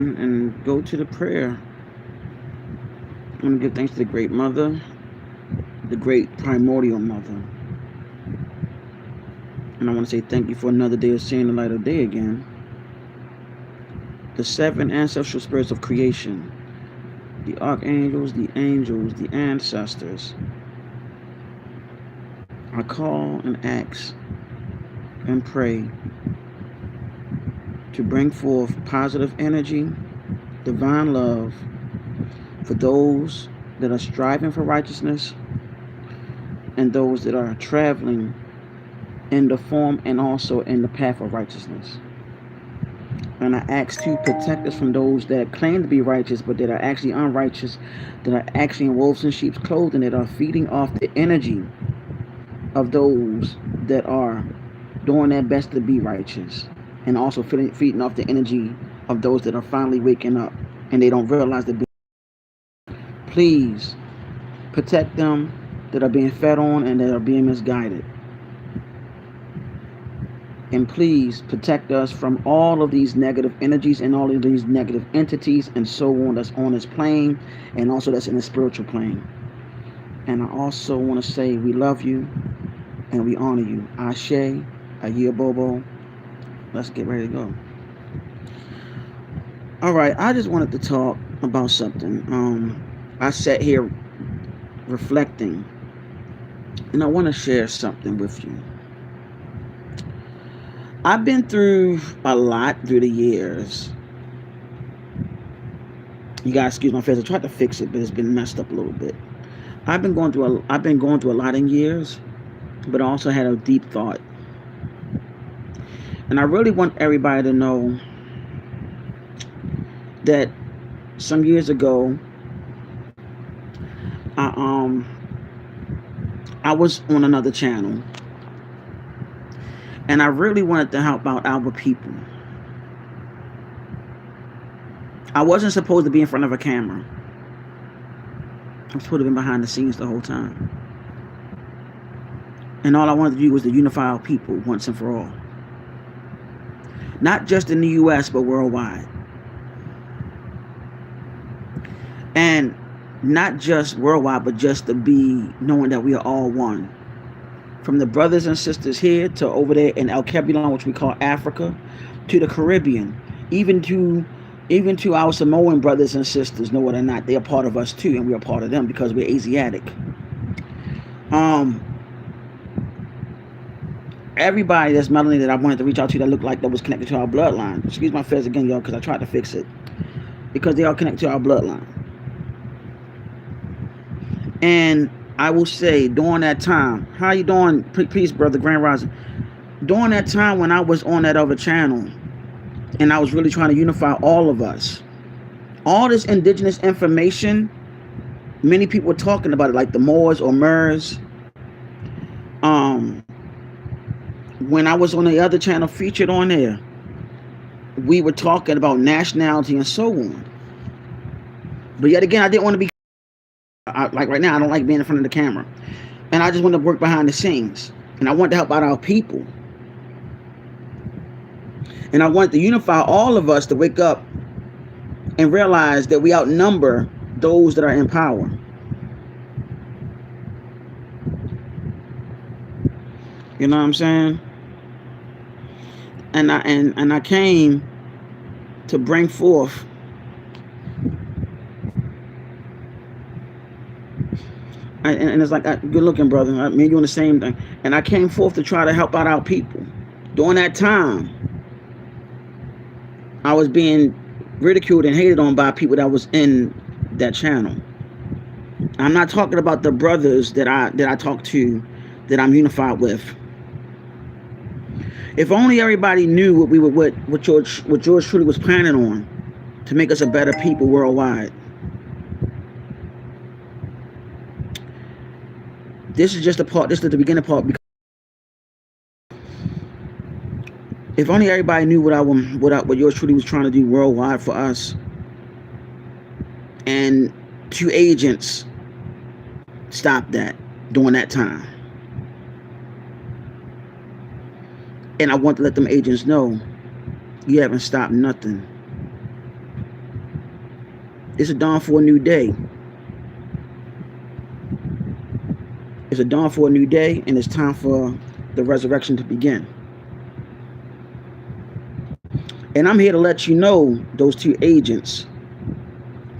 and go to the prayer. I want to give thanks to the great mother, the great primordial mother. And I want to say thank you for another day of seeing the light of day again. The seven ancestral spirits of creation, the archangels, the angels, the ancestors. I call and ask and pray to bring forth positive energy, divine love for those that are striving for righteousness and those that are traveling in the form and also in the path of righteousness. And I ask to protect us from those that claim to be righteous but that are actually unrighteous, that are actually in wolves and sheep's clothing, that are feeding off the energy of those that are doing their best to be righteous, and also feeding off the energy of those that are finally waking up and they don't realize that. Please protect them that are being fed on and that are being misguided. And please protect us from all of these negative energies and all of these negative entities and so on that's on this plane and also that's in the spiritual plane. And I also want to say we love you and we honor you. Ashe, Ayia Bobo. Let's get ready to go. All right, I just wanted to talk about something. I sat here reflecting and I want to share something with you. I've been through a lot through the years. You guys, excuse my face. I tried to fix it, but it's been messed up a little bit. I've been going through a lot in years, but I also had a deep thought, and I really want everybody to know that some years ago, I um I was on another channel, and I really wanted to help out our people. I wasn't supposed to be in front of a camera. I was supposed to be behind the scenes the whole time. And all I wanted to do was to unify our people once and for all. Not just in the US, but worldwide. And not just worldwide, but just to be knowing that we are all one. From the brothers and sisters here to over there in El Cabulon, which we call Africa, to the Caribbean, even to our Samoan brothers and sisters, know it or not, they are part of us too, and we are part of them because we're Asiatic. Everybody that's melanated that I wanted to reach out to that looked like that was connected to our bloodline. Excuse my face again, y'all, because I tried to fix it. Because they are connected to our bloodline. And I will say, during that time, how you doing? Peace, brother, Grand Rising. During that time when I was on that other channel, and I was really trying to unify all of us, all this indigenous information, many people were talking about it, like the Moors or Mers. When I was on the other channel featured on there, we were talking about nationality and so on. But yet again, I didn't want to be like right now. I don't like being in front of the camera, and I just want to work behind the scenes, and I want to help out our people, and I want to unify all of us to wake up and realize that we outnumber those that are in power. You know what I'm saying? And I came to bring forth and it's like, good looking, brother. I mean, doing the same thing. And I came forth to try to help out our people. During that time, I was being ridiculed and hated on by people that was in that channel. I'm not talking about the brothers that I talk to, that I'm unified with. If only everybody knew what George truly was planning on to make us a better people worldwide. This is just a part. This is the beginning part. If only everybody knew what yours truly was trying to do worldwide for us. And 2 agents stopped that during that time. And I want to let them agents know, you haven't stopped nothing. It's a dawn for a new day. It's a dawn for a new day, and it's time for the resurrection to begin. And I'm here to let you know, those two agents,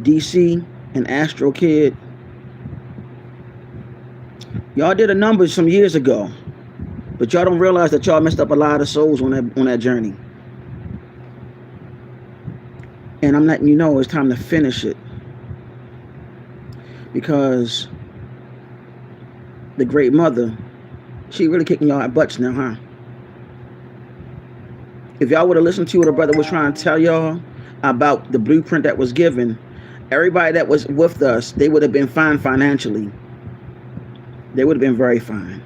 DC and Astro Kid, y'all did a number some years ago, but y'all don't realize that y'all messed up a lot of souls on that journey. And I'm letting you know it's time to finish it, because the Great Mother, she really kicking y'all at butts now, huh? If y'all would have listened to what a brother was trying to tell y'all about the blueprint that was given, everybody that was with us, they would have been fine financially. They would have been very fine.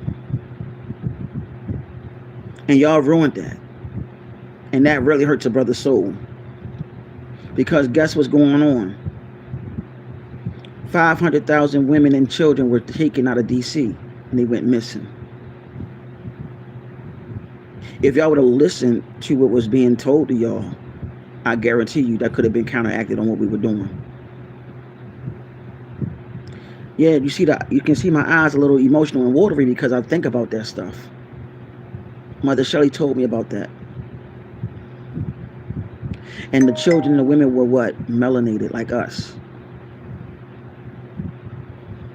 And y'all ruined that. And that really hurts a brother's soul. Because guess what's going on? 500,000 women and children were taken out of DC and they went missing. If y'all would have listened to what was being told to y'all, I guarantee you that could have been counteracted on what we were doing. Yeah, you can see my eyes a little emotional and watery because I think about that stuff. Mother Shelley told me about that. And the children and the women were what? Melanated like us.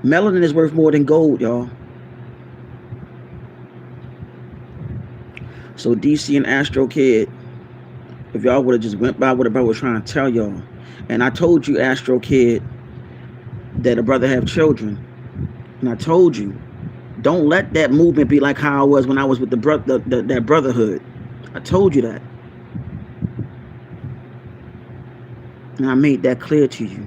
Melanin is worth more than gold, y'all. So DC and Astro Kid, if y'all would have just went by what a brother was trying to tell y'all, and I told you, Astro Kid, that a brother have children, and I told you, don't let that movement be like how I was when I was with that brotherhood. I told you that, and I made that clear to you.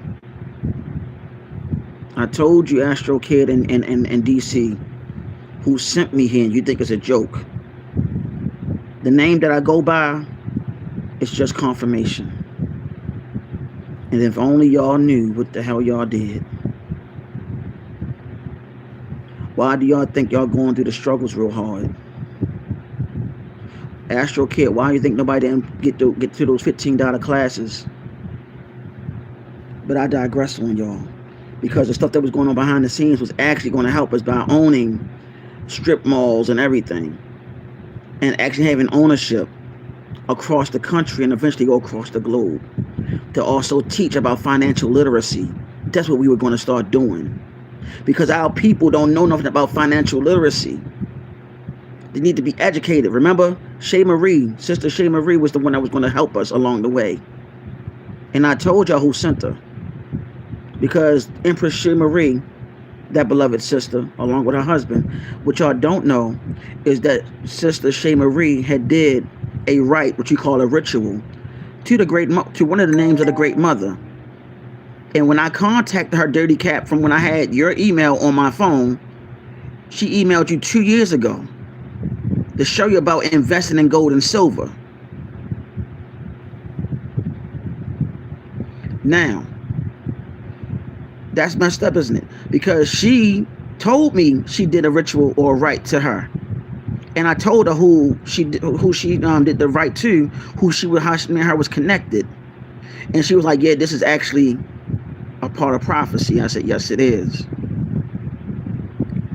I told you, Astro Kid and DC, who sent me here, and you think it's a joke. The name that I go by, it's just confirmation. And if only y'all knew what the hell y'all did. Why do y'all think y'all going through the struggles real hard? Astro Kid, why do you think nobody didn't get to those $15 classes? But I digress on y'all. Because the stuff that was going on behind the scenes was actually going to help us by owning strip malls and everything. And actually having ownership across the country and eventually go across the globe. To also teach about financial literacy. That's what we were going to start doing. Because our people don't know nothing about financial literacy. They need to be educated. Remember, Shay Marie, Sister Shay Marie was the one that was going to help us along the way. And I told y'all who sent her. Because Empress Shay Marie, that beloved sister, along with her husband, what y'all don't know is that Sister Shay Marie had did a rite, which you call a ritual, to one of the names of the Great Mother. And when I contacted her dirty cap from when I had your email on my phone, she emailed you 2 years ago to show you about investing in gold and silver. Now, that's messed up, isn't it? Because she told me she did a ritual or a rite to her, and I told her who she did the rite to, how she and her was connected, and she was like, "Yeah, this is actually a part of prophecy." I said, "Yes, it is."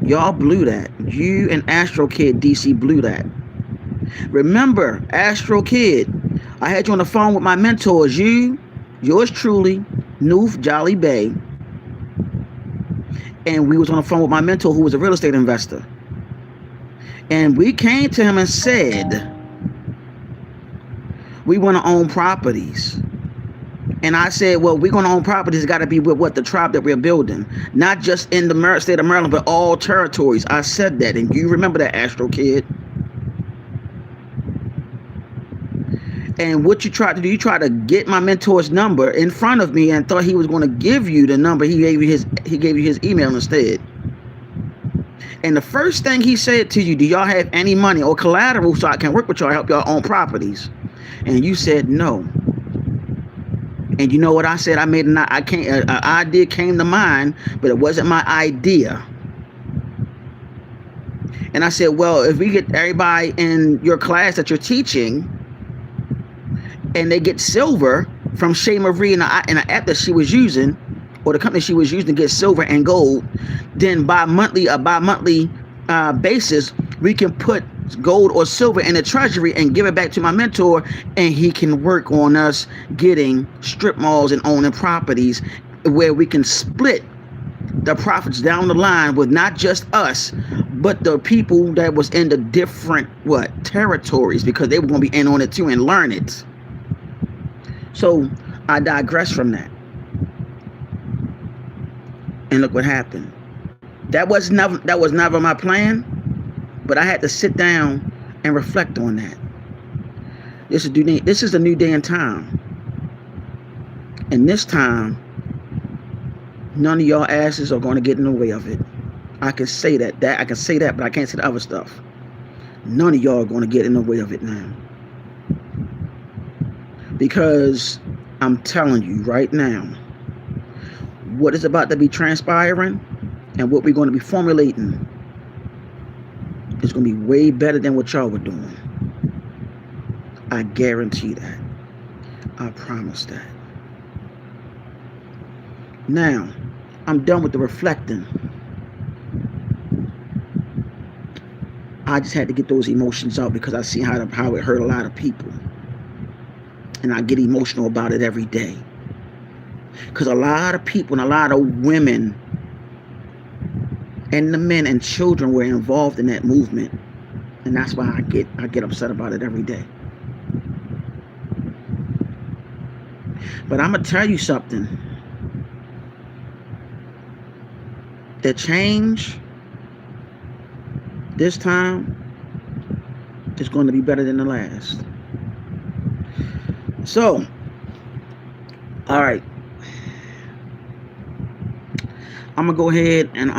Y'all blew that. You and Astro Kid DC blew that. Remember, Astro Kid, I had you on the phone with my mentors. Yours truly, Noof Jolly Bay. And we was on the phone with my mentor who was a real estate investor. And we came to him and said, we want to own properties. And I said, well, we're going to own properties. It's got to be with what the tribe that we're building. Not just in the state of Maryland, but all territories. I said that. And you remember that, Astro Kid. And what you tried to do, you tried to get my mentor's number in front of me and thought he was going to give you the number. He gave you his email instead. And the first thing he said to you, do y'all have any money or collateral so I can work with y'all, help y'all own properties? And you said no. And you know what I said? An idea came to mind, but it wasn't my idea. And I said, well, if we get everybody in your class that you're teaching and they get silver, from Shea Marie and the app that she was using, or the company she was using to get silver and gold, then bi-monthly basis, we can put gold or silver in the treasury and give it back to my mentor, and he can work on us getting strip malls and owning properties where we can split the profits down the line with not just us, but the people that was in the different territories, because they were going to be in on it too and learn it. So I digress from that, and look what happened. That was never my plan, but I had to sit down and reflect on that. This is a new day and time, and this time none of y'all asses are going to get in the way of it. I can say that, but I can't say the other stuff. None of y'all are going to get in the way of it now. Because I'm telling you right now, what is about to be transpiring and what we're going to be formulating is going to be way better than what y'all were doing. I guarantee that. I promise that. Now, I'm done with the reflecting. I just had to get those emotions out because I see how it hurt a lot of people. And I get emotional about it every day. Because a lot of people and a lot of women and the men and children were involved in that movement. And that's why I get upset about it every day. But I'm going to tell you something. The change this time is going to be better than the last. So, all right. I'm going to go ahead and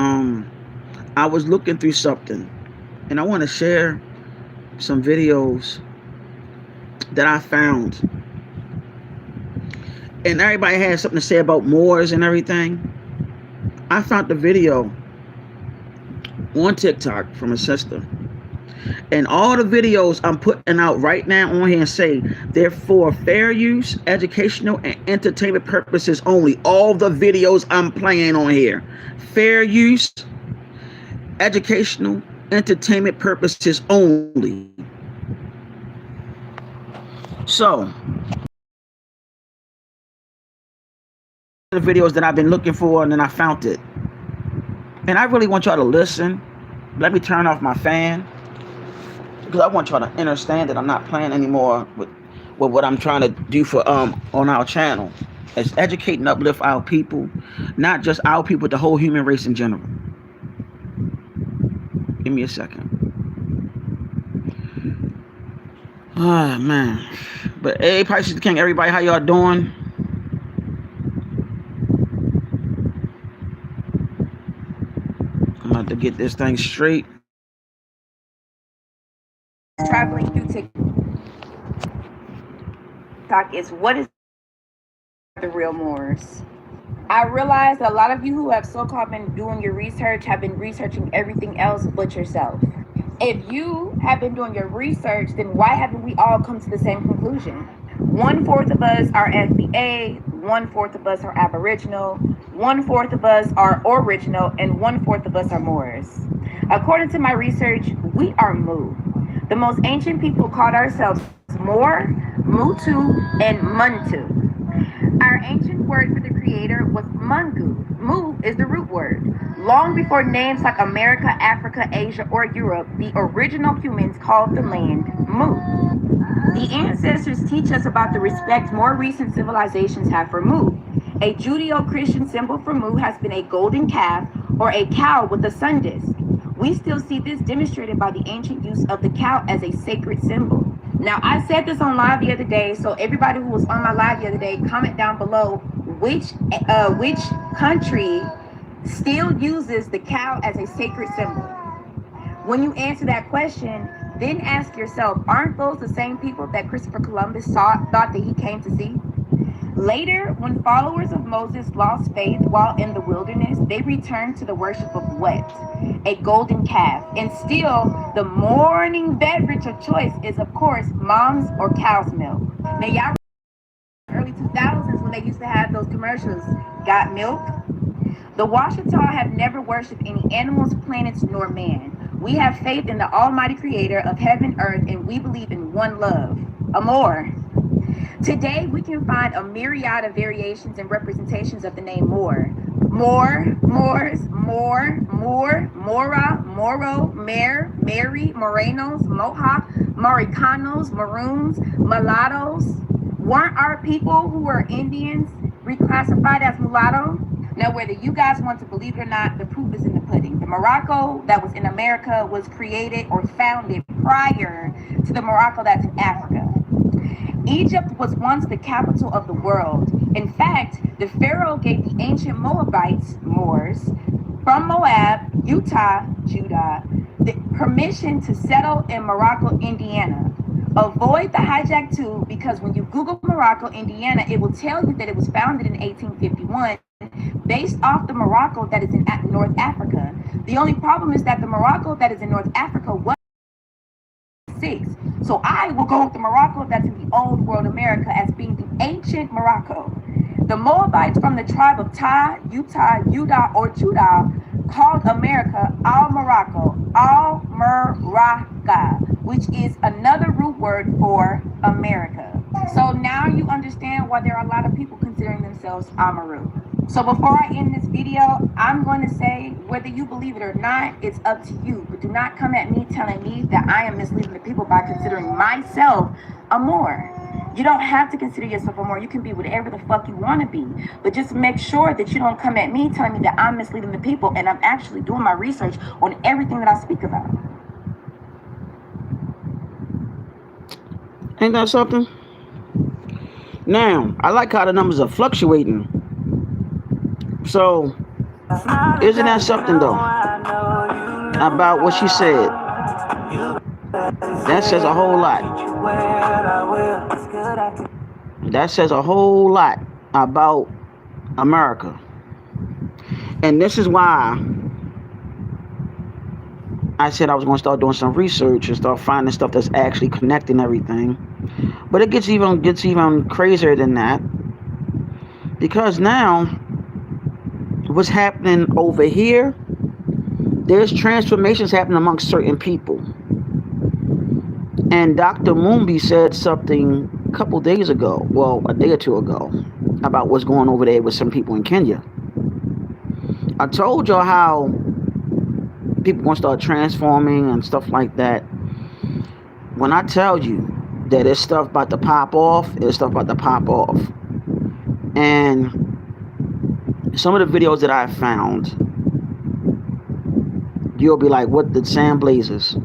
I was looking through something, and I want to share some videos that I found. And everybody has something to say about Moors and everything. I found the video on TikTok from a sister. And all the videos I'm putting out right now on here say they're for fair use, educational, and entertainment purposes only. All the videos I'm playing on here. Fair use, educational, entertainment purposes only. So, the videos that I've been looking for, and then I found it. And I really want y'all to listen. Let me turn off my fan, because I want y'all to understand that I'm not playing anymore with what I'm trying to do for on our channel. It's educate and uplift our people, not just our people, but the whole human race in general. Give me a second. Oh man. But hey, Pisces the King, everybody, how y'all doing? I'm about to get this thing straight. Traveling through TikTok is what is the real Moors. I realize that a lot of you who have so-called been doing your research have been researching everything else but yourself. If you have been doing your research, then why haven't we all come to the same conclusion? 1/4 of us are FBA, 1/4 of us are Aboriginal, 1/4 of us are Original, and 1/4 of us are Moors. According to my research, we are Mu. The most ancient people called ourselves Moor, Mutu, and Muntu. Our ancient word for the creator was Mungu. Mu is the root word. Long before names like America, Africa, Asia, or Europe, the original humans called the land Mu. The ancestors teach us about the respect more recent civilizations have for Mu. A Judeo-Christian symbol for Mu has been a golden calf or a cow with a sun disk. We still see this demonstrated by the ancient use of the cow as a sacred symbol. Now, I said this on live the other day, so everybody who was on my live the other day, comment down below which country still uses the cow as a sacred symbol. When you answer that question, then ask yourself, aren't those the same people that Christopher Columbus thought that he came to see? Later, when followers of Moses lost faith while in the wilderness, they returned to the worship of what? A golden calf. And still, the morning beverage of choice is, of course, mom's or cow's milk. Now, y'all earlier early 2000s when they used to have those commercials, got milk? The Washita have never worshipped any animals, planets, nor man. We have faith in the almighty creator of heaven, earth, and we believe in one love, amor. Today, we can find a myriad of variations and representations of the name Moor. Moor, Moors, Moor, Moor, Mora, Moro, Mare, Mary, Morenos, Mohawk, Maricanos, Maroons, Mulattoes. Weren't our people who were Indians reclassified as mulatto? Now, whether you guys want to believe it or not, the proof is in the pudding. The Morocco that was in America was created or founded prior to the Morocco that's in Africa. Egypt was once the capital of the world. In fact, the Pharaoh gave the ancient Moabites, Moors, from Moab, Utah, Judah, the permission to settle in Morocco, Indiana. Avoid the hijack too, because when you Google Morocco, Indiana, it will tell you that it was founded in 1851 based off the Morocco that is in North Africa. The only problem is that the Morocco that is in North Africa was 6. So I will go with the Morocco that's in the old world America as being the ancient Morocco. The Moabites from the tribe of Ta, Utah, Judah, or Judah called America Al Morocco, Al Muraka, which is another root word for America. So now you understand why there are a lot of people considering themselves Amaru. So before I end this video, I'm going to say, whether you believe it or not, it's up to you. But do not come at me telling me that I am misleading the people by considering myself a Moor. You don't have to consider yourself a Moor. You can be whatever the fuck you want to be. But just make sure that you don't come at me telling me that I'm misleading the people and I'm actually doing my research on everything that I speak about. Ain't that something? Now, I like how the numbers are fluctuating. So, isn't that something though? About what she said. That says a whole lot. That says a whole lot about America. And this is why I said I was going to start doing some research and start finding stuff that's actually connecting everything. But it gets even crazier than that. Because now, what's happening over here, there's transformations happening amongst certain people. And Dr. Mumbi said something a couple days ago, well, a day or two ago, about what's going over there with some people in Kenya. I told y'all how people going to start transforming and stuff like that. When I tell you that there's stuff about to pop off, there's stuff about to pop off. And some of the videos that I found, you'll be like, what the Sam Blazers?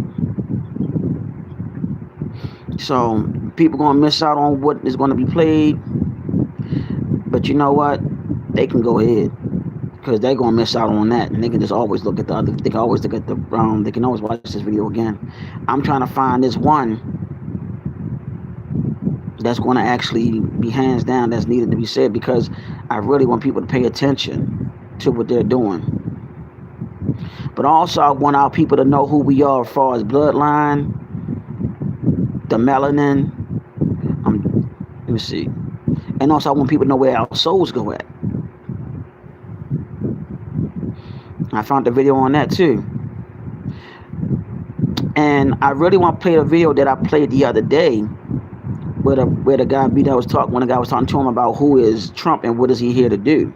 So people going to miss out on what is going to be played. But you know what? They can go ahead. Because they're going to miss out on that. And they can just always look at the other. They can always look at the, they can always watch this video again. I'm trying to find this one that's going to actually be hands down that's needed to be said, because I really want people to pay attention to what they're doing. But also I want our people to know who we are as far as bloodline, the melanin, let me see. And also I want people to know where our souls go at. I found the video on that too. And I really want to play the video that I played the other day, where the guy was talking, when the guy was talking to him about who is Trump and what is he here to do.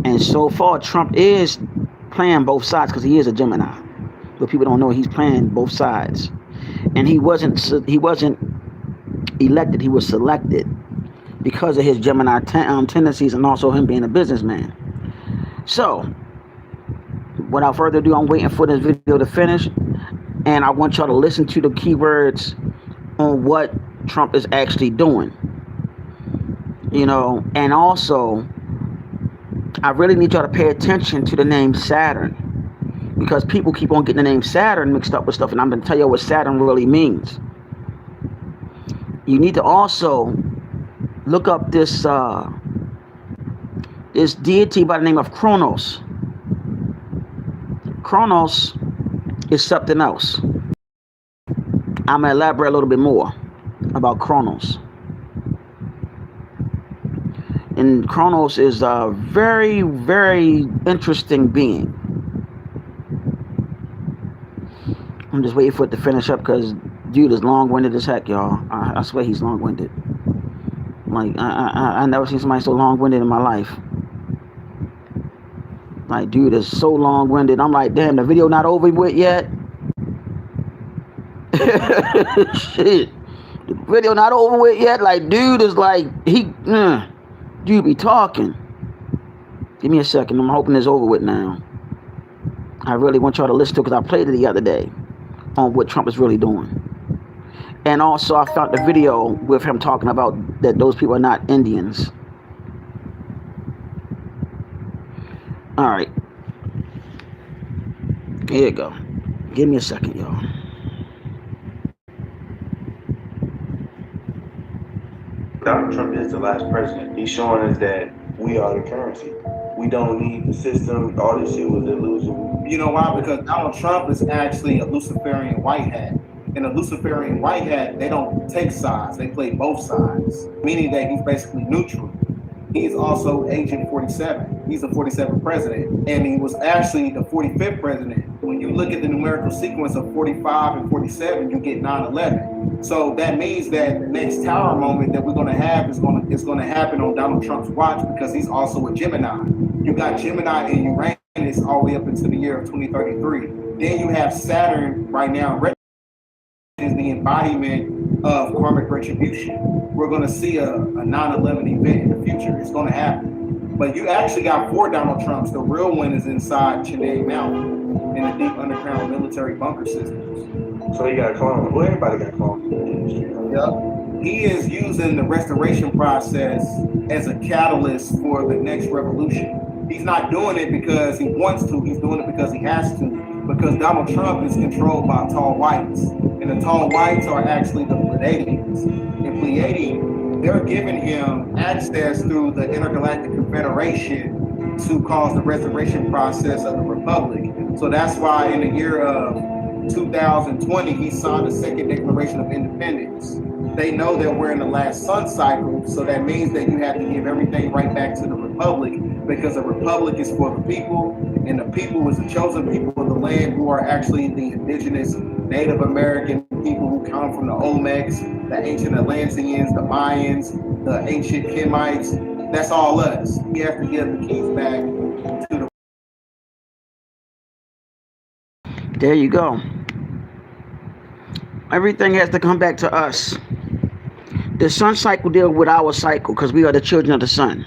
And so far, Trump is playing both sides because he is a Gemini. But people don't know he's playing both sides. And he wasn't elected, he was selected because of his Gemini tendencies and also him being a businessman. So, without further ado, I'm waiting for this video to finish. And I want y'all to listen to the keywords on what Trump is actually doing. You know, and also, I really need y'all to pay attention to the name Saturn. Because people keep on getting the name Saturn mixed up with stuff. And I'm going to tell you what Saturn really means. You need to also look up this this deity by the name of Kronos. Kronos is something else. I'm going to elaborate a little bit more about Kronos. And Kronos is a very, very interesting being. I'm just waiting for it to finish up because dude is long-winded as heck, y'all. I swear he's long-winded. Like, I never seen somebody so long-winded in my life. Like, dude is so long-winded. I'm like, damn, the video not over with yet? Shit. The video not over with yet? Like, dude is like, dude be talking. Give me a second. I'm hoping it's over with now. I really want y'all to listen to it because I played it the other day on what Trump is really doing. And also, I found the video with him talking about that those people are not Indians. All right. Here you go. Give me a second, y'all. Donald Trump is the last president. He's showing us that we are the currency. We don't need the system. All this shit was illusion. You know why? Because Donald Trump is actually a Luciferian white hat. In a Luciferian white hat, they don't take sides. They play both sides, meaning that he's basically neutral. He's also Agent 47. He's the 47th president, and he was actually the 45th president. When you look at the numerical sequence of 45 and 47, you get 9/11. So that means that the next tower moment that we're going to have is going to happen on Donald Trump's watch because he's also a Gemini. You got Gemini and Uranus all the way up into the year of 2033. Then you have Saturn right now, is the embodiment of karmic retribution. We're going to see a 9/11 event in the future. It's going to happen. But you actually got 4 Donald Trumps. The real one is inside Chennai Mountain in the deep underground military bunker systems. So you got a clone. Well, everybody got clones. Yep. He is using the restoration process as a catalyst for the next revolution. He's not doing it because he wants to. He's doing it because he has to. Because Donald Trump is controlled by tall whites. And the tall whites are actually the Pleiadians. And Pleiadians, they're giving him access through the Intergalactic Confederation to cause the restoration process of the Republic. So that's why in the year of 2020, he signed the Second Declaration of Independence. They know that we're in the last sun cycle, so that means that you have to give everything right back to the Republic, because the Republic is for the people, and the people is the chosen people of the land, who are actually the indigenous Native American people who come from the Olmecs, the ancient Atlanteans, the Mayans, the ancient Kemites. That's all us. We have to give the keys back to the. There you go. Everything has to come back to us. The sun cycle deals with our cycle because we are the children of the sun.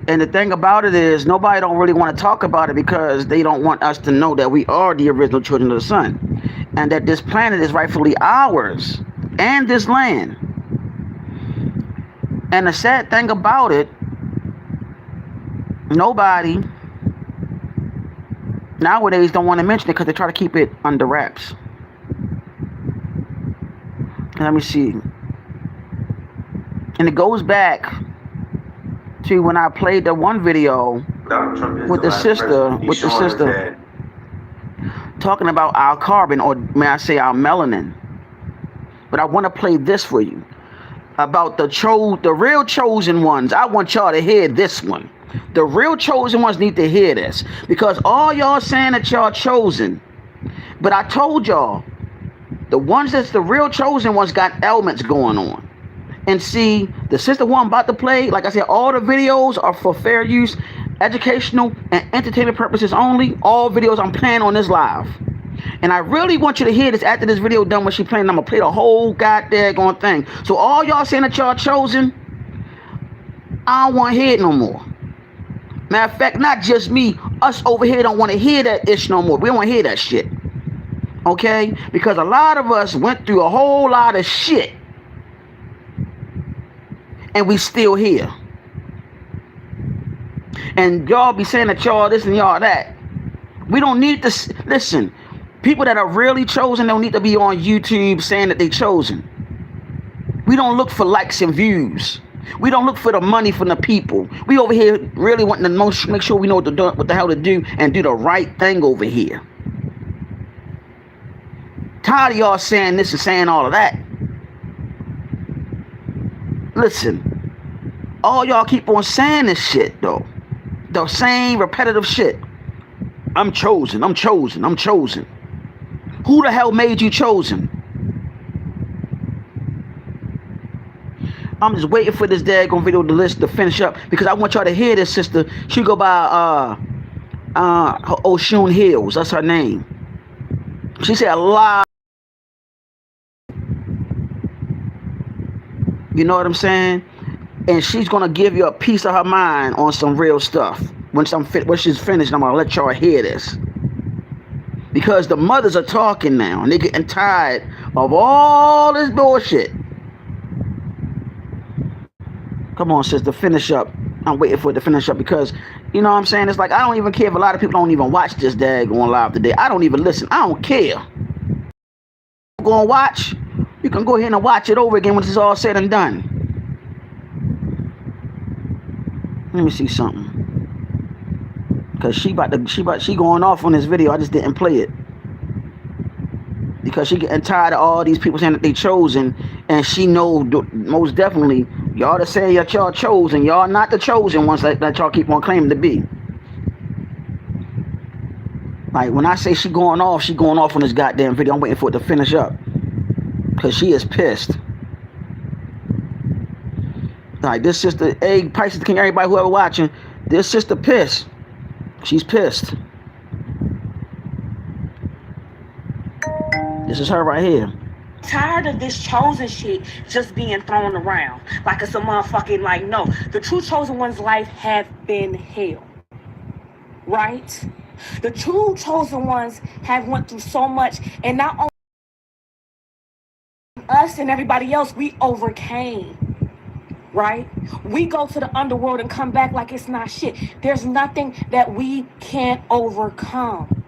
And the thing about it is, nobody don't really want to talk about it because they don't want us to know that we are the original children of the sun, and that this planet is rightfully ours, and this land. And the sad thing about it, nobody nowadays don't want to mention it because they try to keep it under wraps. Let me see. And it goes back to when I played the one video with the sister, talking about our carbon, or may I say our melanin. But I want to play this for you about the real chosen ones. I want y'all to hear this one. The real chosen ones need to hear this, because all y'all saying that y'all chosen, but I told y'all the ones that's the real chosen ones got elements going on. And see, the sister one I'm about to play, like I said, all the videos are for fair use, educational, and entertainment purposes only. All videos I'm playing on this live. And I really want you to hear this after this video done when she playing. I'm going to play the whole goddamn thing. So all y'all saying that y'all chosen, I don't want to hear it no more. Matter of fact, not just me, us over here don't want to hear that ish no more. We don't want to hear that shit. Okay? Because a lot of us went through a whole lot of shit, and we still here. And y'all be saying that y'all this and y'all that. We don't need to listen. People that are really chosen don't need to be on YouTube saying that they chosen. We don't look for likes and views. We don't look for the money from the people. We over here really wanting to make sure we know what the hell to do and do the right thing over here. Tired of y'all saying this and saying all of that. Listen, All y'all keep on saying this shit though. The same repetitive shit. I'm chosen, I'm chosen, I'm chosen. Who the hell made you chosen? I'm just waiting for this daggone video to finish up because I want y'all to hear this sister. She go by Oshun Hills. That's her name. She said a lot. You know what I'm saying? And she's gonna give you a piece of her mind on some real stuff. When she's finished, I'm gonna let y'all hear this. Because the mothers are talking now and they're getting tired of all this bullshit. Come on, sister, finish up. I'm waiting for it to finish up because, you know what I'm saying? It's like, I don't even care if a lot of people don't even watch this daggone live today. I don't even listen. I don't care. Go and watch. You can go ahead and watch it over again when it's all said and done. Let me see something. Because she going off on this video. I just didn't play it. Because she getting tired of all these people saying that they chosen. And she know most definitely y'all to say that y'all chosen. Y'all not the chosen ones that y'all keep on claiming to be. Like when I say she going off on this goddamn video. I'm waiting for it to finish up. Because she is pissed. Like this sister, hey, Pisces King, everybody whoever watching, this sister pissed. She's pissed. This is her right here. Tired of this chosen shit just being thrown around like it's a motherfucking, like, no, the true chosen one's life have been hell, right? The true chosen ones have went through so much, and not only us and everybody else, we overcame, right? We go to the underworld and come back like it's not shit. There's nothing that we can't overcome.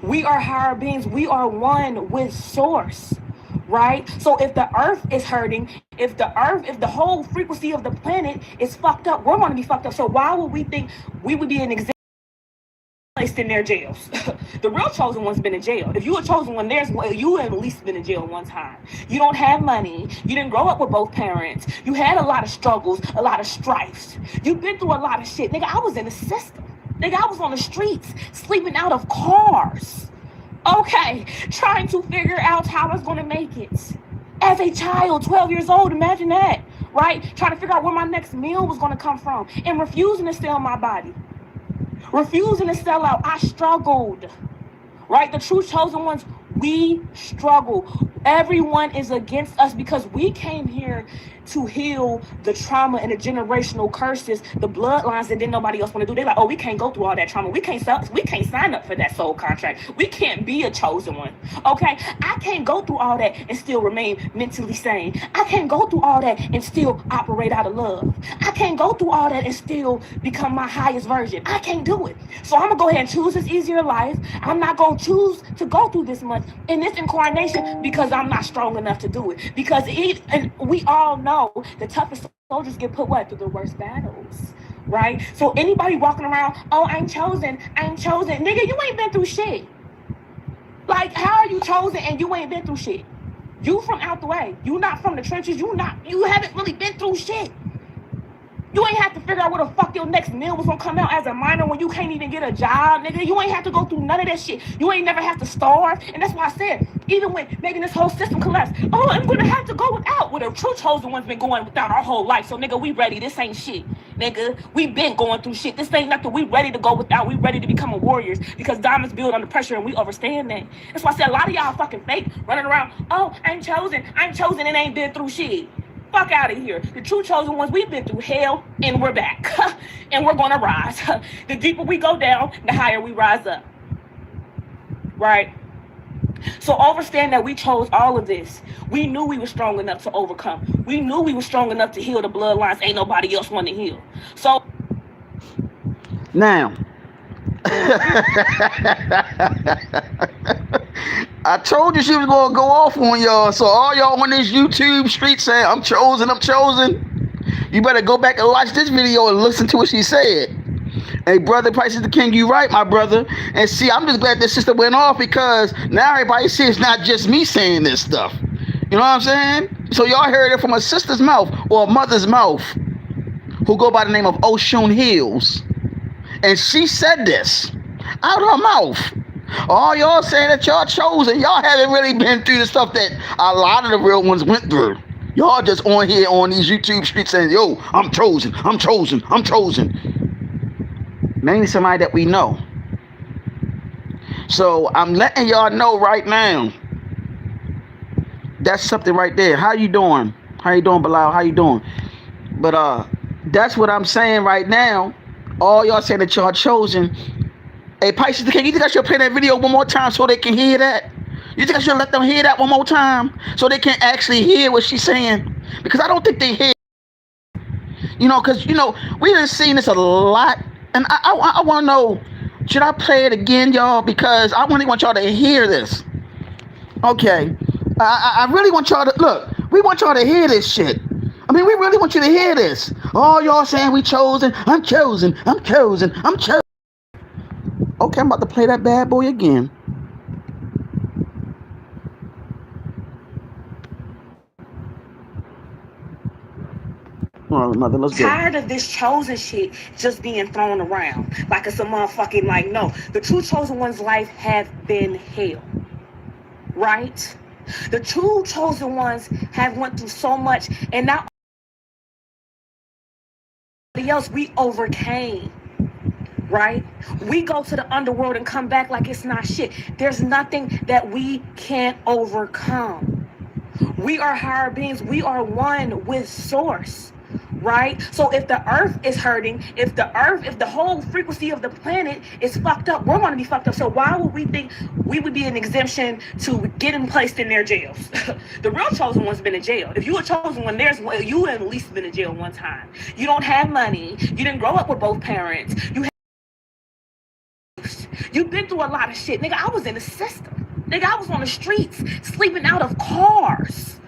We are higher beings. We are one with source, right? So if the earth is hurting, if the whole frequency of the planet is fucked up, we're going to be fucked up. So why would we think we would be an example placed in their jails? The real chosen one's been in jail. If you a chosen one, you have at least been in jail one time. You don't have money. You didn't grow up with both parents. You had a lot of struggles, a lot of strifes. You've been through a lot of shit. Nigga, I was in the system. Nigga, I was on the streets, sleeping out of cars. Okay, trying to figure out how I was going to make it. As a child, 12 years old, imagine that, right? Trying to figure out where my next meal was going to come from and refusing to sell my body. Refusing to sell out. I struggled, right? The true chosen ones, we struggle. Everyone is against us because we came here to heal the trauma and the generational curses, the bloodlines that didn't nobody else want to do. They're like, oh, we can't go through all that trauma. We can't sign up for that soul contract. We can't be a chosen one. Okay, I can't go through all that and still remain mentally sane. I can't go through all that and still operate out of love. I can't go through all that and still become my highest version. I can't do it. So I'm gonna go ahead and choose this easier life. I'm not gonna choose to go through this much in this incarnation because I'm not strong enough to do it. Because and we all know the toughest soldiers get put through the worst battles, right? So anybody walking around, oh, I'm chosen, nigga, you ain't been through shit. Like, how are you chosen and you ain't been through shit? You from out the way. You not from the trenches. You haven't really been through shit. You ain't have to figure out where the fuck your next meal was gonna come out as a minor when you can't even get a job, nigga. You ain't have to go through none of that shit. You ain't never have to starve. And that's why I said, even when making this whole system collapse, oh, I'm gonna have to go without. Well, the true chosen one's been going without our whole life. So, nigga, we ready. This ain't shit, nigga. We been going through shit. This ain't nothing. We ready to go without. We ready to become a warriors because diamonds build under pressure and we understand that. That's why I said a lot of y'all fucking fake, running around, oh, I'm chosen, and ain't been through shit. Fuck out of here. The true chosen ones, we've been through hell and we're back. And we're gonna rise. The deeper we go down, the higher we rise up. Right? So understand that we chose all of this. We knew we were strong enough to overcome. We knew we were strong enough to heal the bloodlines ain't nobody else want to heal. So now I told you she was gonna go off on y'all. So all y'all on this YouTube street saying I'm chosen, you better go back and watch this video and listen to what she said. Hey, brother, Pisces the King, you right, my brother. And see, I'm just glad this sister went off because now everybody sees it's not just me saying this stuff. You know what I'm saying? So y'all heard it from a sister's mouth or a mother's mouth who go by the name of Oshun Hills. And she said this out her mouth. All y'all saying that y'all chosen, y'all haven't really been through the stuff that a lot of the real ones went through. Y'all just on here on these YouTube streets saying, yo, I'm chosen, I'm chosen, I'm chosen. Mainly somebody that we know. So I'm letting y'all know right now. That's something right there. How you doing? How you doing, Bilal? How you doing? But that's what I'm saying right now. All y'all saying that y'all chosen. Hey, Pisces, you think I should play that video one more time so they can hear that? You think I should let them hear that one more time so they can actually hear what she's saying? Because I don't think they hear. Because, we done seen this a lot. And I want to know, should I play it again, y'all? Because I really want y'all to hear this. Okay. I really want y'all to, look, we want y'all to hear this shit. I mean, we really want you to hear this. All y'all saying we chosen, I'm chosen, I'm chosen, I'm chosen. Okay, I'm about to play that bad boy again. All right, mother, let's go. Tired of this chosen shit just being thrown around like it's a motherfucking, like, no. The true chosen one's life have been hell, right? The true chosen ones have went through so much, and not else, we overcame, right? We go to the underworld and come back like it's not shit. There's nothing that we can't overcome. We are higher beings. We are one with source, right? So if the earth is hurting, if the whole frequency of the planet is fucked up, we're going to be fucked up. So why would we think we would be an exemption to getting placed in their jails? The real chosen one's been in jail. If you a chosen one, you at least been in jail one time. You don't have money. You didn't grow up with both parents. You've been through a lot of shit. Nigga, I was in the system. Nigga, I was on the streets, sleeping out of cars.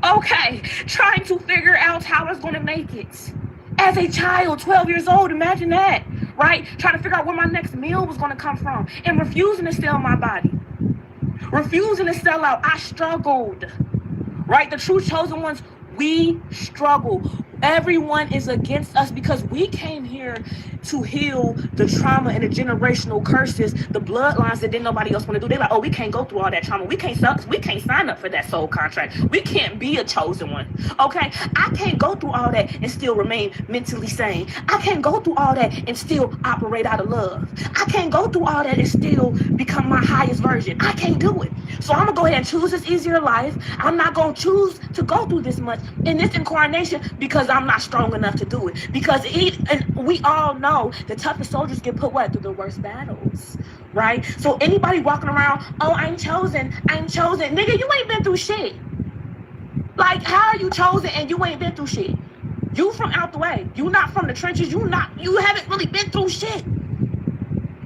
Okay, trying to figure out how I was going to make it. As a child, 12 years old, imagine that, right? Trying to figure out where my next meal was going to come from and refusing to sell my body. Refusing to sell out. I struggled, right? The true chosen ones, we struggle. Everyone is against us because we came here to heal the trauma and the generational curses, the bloodlines that didn't nobody else want to do. They're like, oh, we can't go through all that trauma. We can't sign up for that soul contract. We can't be a chosen one. Okay? I can't go through all that and still remain mentally sane. I can't go through all that and still operate out of love. I can't go through all that and still become my highest version. I can't do it. So I'm going to go ahead and choose this easier life. I'm not going to choose to go through this much in this incarnation because I'm not strong enough to do it. Because and we all know the toughest soldiers get put through the worst battles, right? So anybody walking around, oh, I'm chosen, nigga, you ain't been through shit. Like, how are you chosen and you ain't been through shit? You from out the way. You not from the trenches. You haven't really been through shit.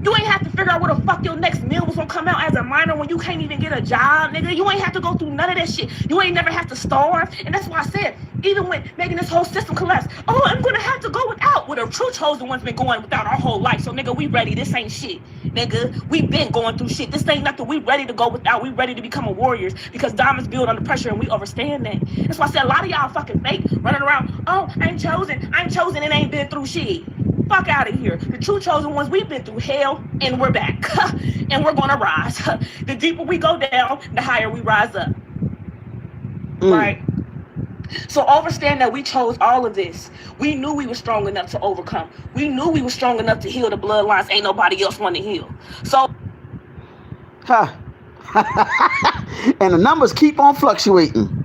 You ain't have to figure out where the fuck your next meal was gonna come out as a minor when you can't even get a job, nigga. You ain't have to go through none of that shit. You ain't never have to starve. And that's why I said, even with making this whole system collapse, oh, I'm gonna have to go without. Well, the true chosen one's been going without our whole life. So, nigga, we ready. This ain't shit, nigga. We been going through shit. This ain't nothing. We ready to go without. We ready to become a warriors because diamonds build under pressure and we understand that. That's why I said a lot of y'all fucking fake running around, oh, I'm chosen, and ain't been through shit. Fuck out of here. The true chosen ones, we've been through hell and we're back. And we're gonna rise. The deeper we go down, the higher we rise up. Right? So understand that we chose all of this. We knew we were strong enough to overcome. We knew we were strong enough to heal the bloodlines ain't nobody else want to heal. So and the numbers keep on fluctuating.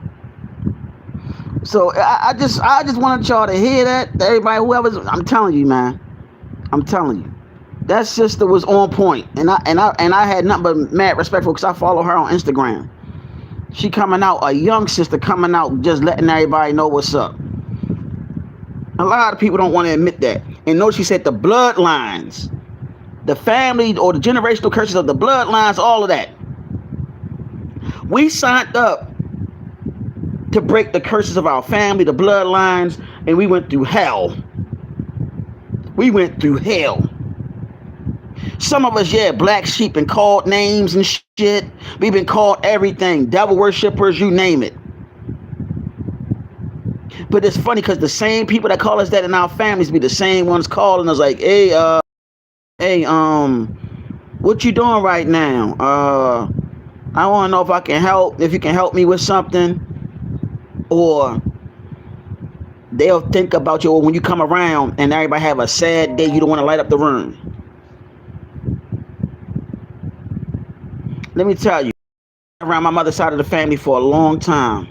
So I just wanted y'all to hear that. Everybody, whoever's, I'm telling you, man. I'm telling you. That sister was on point. And I had nothing but mad respect for her because I follow her on Instagram. She coming out, a young sister coming out, just letting everybody know what's up. A lot of people don't want to admit that. And notice she said the bloodlines, the family or the generational curses of the bloodlines, all of that. We signed up to break the curses of our family, the bloodlines, and we went through hell. We went through hell. Some of us, black sheep, been called names and shit. We've been called everything. Devil worshippers, you name it. But it's funny because the same people that call us that in our families be the same ones calling us like, hey, what you doing right now? I want to know if I can help, if you can help me with something. Or they'll think about you when you come around and everybody have a sad day, you don't want to light up the room. Let me tell you, around my mother's side of the family for a long time.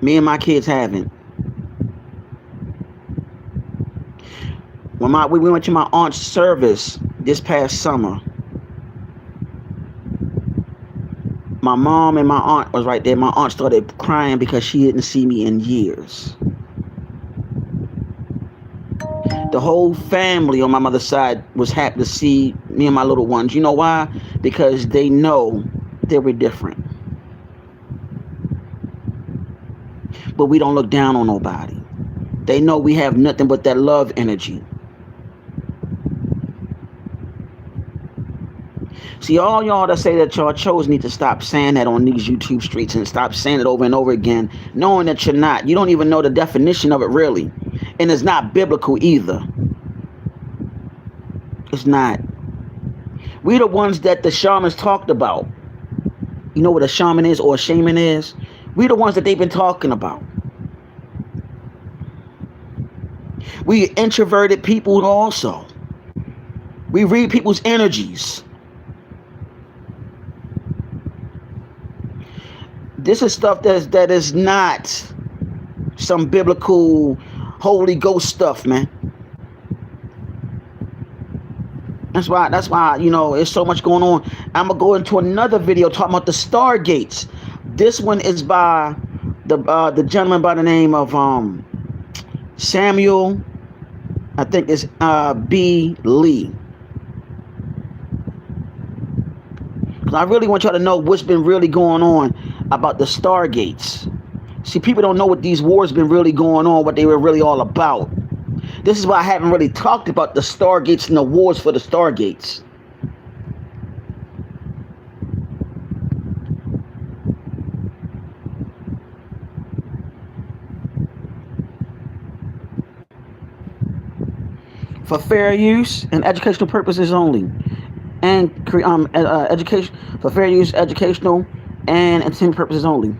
Me and my kids haven't. When we went to my aunt's service this past summer, my mom and my aunt was right there. My aunt started crying because she didn't see me in years. The whole family on my mother's side was happy to see me and my little ones. You know why? Because they know they were different. But we don't look down on nobody. They know we have nothing but that love energy. See, all y'all that say that y'all chose need to stop saying that on these YouTube streets and stop saying it over and over again, knowing that you're not. You don't even know the definition of it really. And it's not biblical either. It's not. We're the ones that the shamans talked about. You know what a shaman is or a shaman is? We're the ones that they've been talking about. We introverted people also. We read people's energies. This is stuff that is not some biblical Holy Ghost stuff, man. That's why, you know, there's so much going on. I'm going to go into another video talking about the Stargates. This one is by the gentleman by the name of Samuel, I think it's B. Lee. Because I really want y'all to know what's been really going on about the Stargates. See, people don't know what these wars been really going on, what they were really all about. This is why I haven't really talked about the Stargates and the wars for the Stargates. For fair use and educational purposes only. And education for fair use, educational, and entertainment purposes only.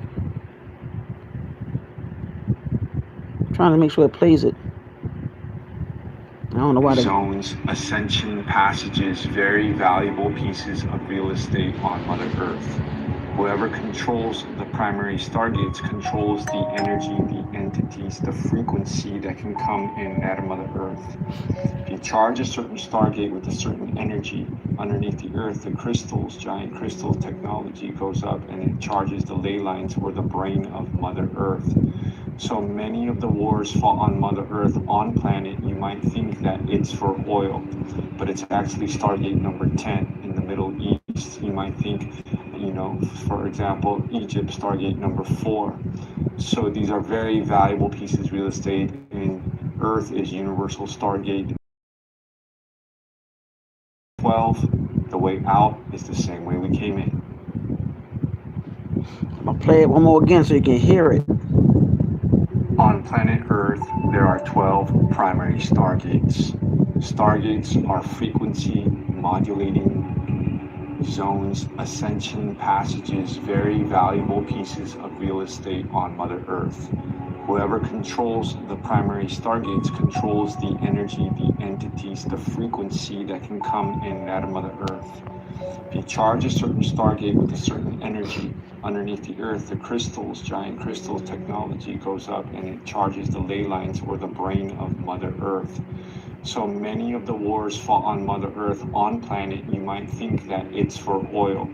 I'm trying to make sure it plays it. I don't know why. Zones, ascension passages, very valuable pieces of real estate on Mother Earth. Whoever controls the primary stargates controls the energy, the entities, the frequency that can come in at Mother Earth. If you charge a certain stargate with a certain energy underneath the earth, the crystals, giant crystal technology goes up and it charges the ley lines or the brain of Mother Earth. So many of the wars fought on Mother Earth on planet, you might think that it's for oil, but it's actually Stargate number 10 in the Middle East. You might think, you know, for example, Egypt, Stargate number 4. So these are very valuable pieces of real estate, and Earth is Universal Stargate 12. The way out is the same way we came in. I'm going to play it one more again so you can hear it. On planet Earth, there are 12 primary stargates. Stargates are frequency modulating zones, ascension passages, very valuable pieces of real estate on Mother Earth. Whoever controls the primary stargates controls the energy, the entities, the frequency that can come in out of Mother Earth. If you charge a certain stargate with a certain energy underneath the earth, the crystals, giant crystal technology goes up and it charges the ley lines or the brain of Mother Earth. So many of the wars fought on Mother Earth on planet, you might think that it's for oil,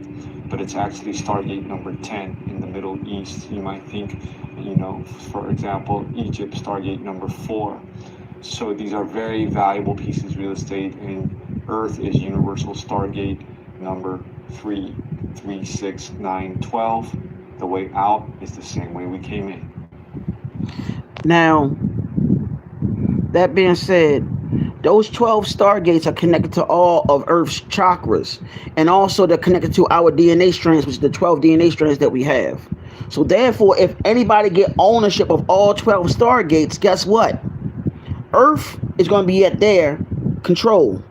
but it's actually Stargate number 10 in the Middle East. You might think, you know, for example, Egypt, Stargate number 4. So these are very valuable pieces of real estate, and Earth is Universal Stargate number 3, 3, 6, 9, 12. The way out is the same way we came in. Now, that being said, those 12 stargates are connected to all of Earth's chakras, and also they're connected to our DNA strands, which is the 12 DNA strands that we have. So therefore, if anybody get ownership of all 12 stargates, guess what? Earth is going to be at their control.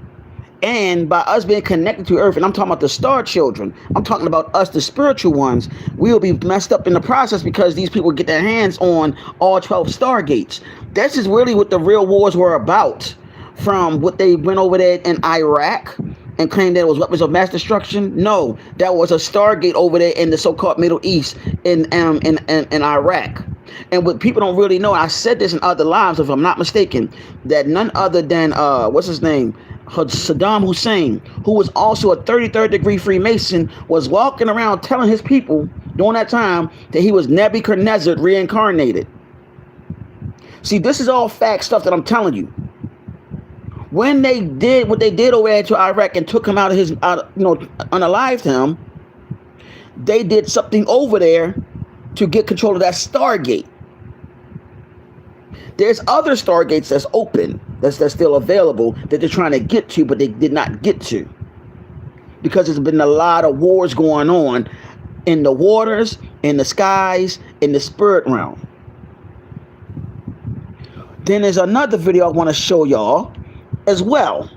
And by us being connected to Earth, and I'm talking about the star children, I'm talking about us, the spiritual ones, we'll be messed up in the process because these people get their hands on all 12 stargates. This is really what the real wars were about, from what they went over there in Iraq and claimed that it was weapons of mass destruction. No, that was a stargate over there in the so-called Middle East in Iraq. And what people don't really know, I said this in other lives, if I'm not mistaken, that none other than what's his name, Saddam Hussein, who was also a 33rd degree Freemason, was walking around telling his people during that time that he was Nebuchadnezzar reincarnated. See, this is all fact stuff that I'm telling you. When they did what they did over there to Iraq and took him out of his, unalived him, they did something over there to get control of that Stargate. There's other Stargates that's open, that's still available, that they're trying to get to, but they did not get to. Because there's been a lot of wars going on in the waters, in the skies, in the spirit realm. Then there's another video I want to show y'all as well.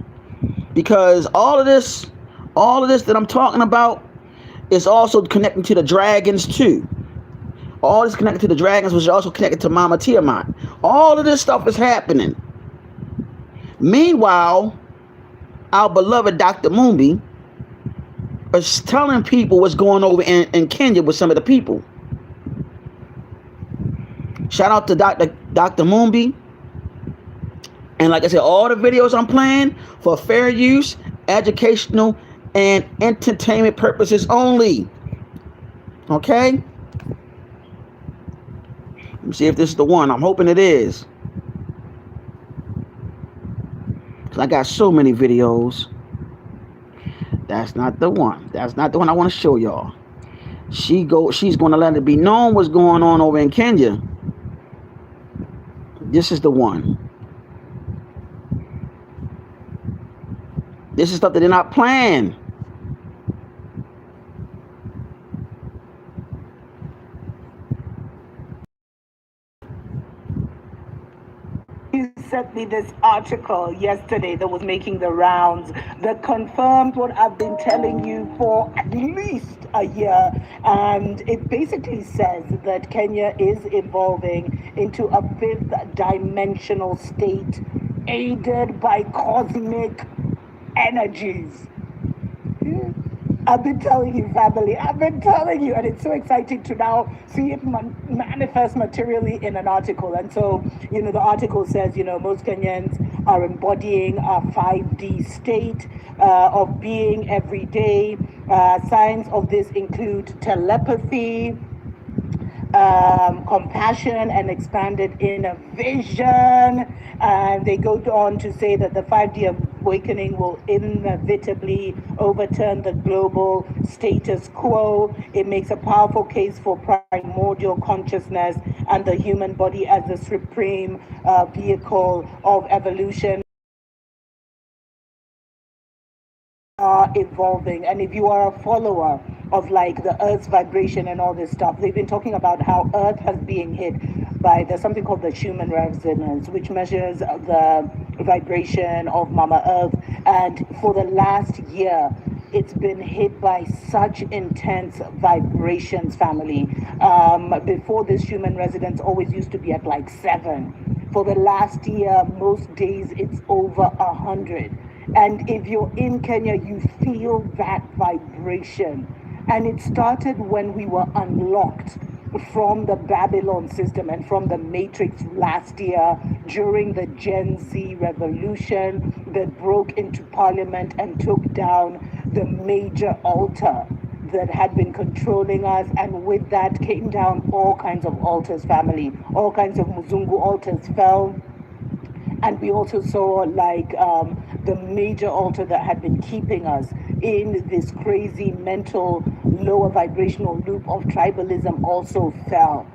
Because all of this that I'm talking about is also connecting to the dragons too. All this connected to the dragons, which is also connected to Mama Tiamat. All of this stuff is happening. Meanwhile, our beloved Dr. Mumbi is telling people what's going over in Kenya with some of the people. Shout out to Dr. Mumbi. And like I said, all the videos I'm playing for fair use, educational, and entertainment purposes only. Okay? Let me see if this is the one. I'm hoping it is. Because I got so many videos. That's not the one. That's not the one I want to show y'all. She's going to let it be known what's going on over in Kenya. This is the one. This is stuff that they're not playing. You sent me this article yesterday that was making the rounds that confirmed what I've been telling you for at least a year. And it basically says that Kenya is evolving into a fifth dimensional state aided by cosmic energies. I've been telling you, family. I've been telling you, and it's so exciting to now see it manifest materially in an article. And so, the article says, most Kenyans are embodying a 5D state of being every day. Signs of this include telepathy, compassion, and expanded inner vision. And they go on to say that the 5D awakening will inevitably overturn the global status quo. It makes a powerful case for primordial consciousness and the human body as the supreme vehicle of evolution. Are evolving. And if you are a follower of like the Earth's vibration and all this stuff, they've been talking about how Earth has been hit by there's something called the Schumann resonance, which measures the vibration of Mama Earth. And for the last year, it's been hit by such intense vibrations, family. Before this Schumann resonance always used to be at like 7. For the last year, most days it's over 100. And if you're in Kenya, you feel that vibration. And it started when we were unlocked from the Babylon system and from the Matrix last year during the Gen Z revolution that broke into parliament and took down the major altar that had been controlling us. And with that came down all kinds of altars, family. All kinds of Muzungu altars fell. And we also saw like the major altar that had been keeping us in this crazy mental lower vibrational loop of tribalism also fell.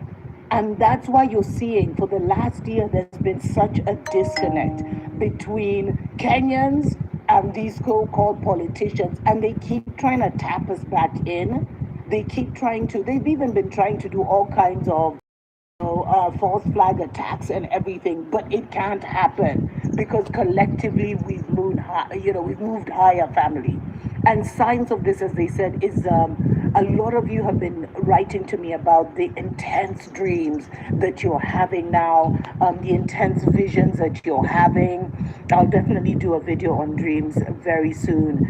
And that's why you're seeing for the last year there's been such a disconnect between Kenyans and these so-called politicians, and they keep trying to tap us back in They keep trying to, they've even been trying to do all kinds of false flag attacks and everything, but it can't happen because collectively we've moved high, we've moved higher, family. And signs of this, as they said, is a lot of you have been writing to me about the intense dreams that you're having now, the intense visions that you're having. I'll definitely do a video on dreams very soon.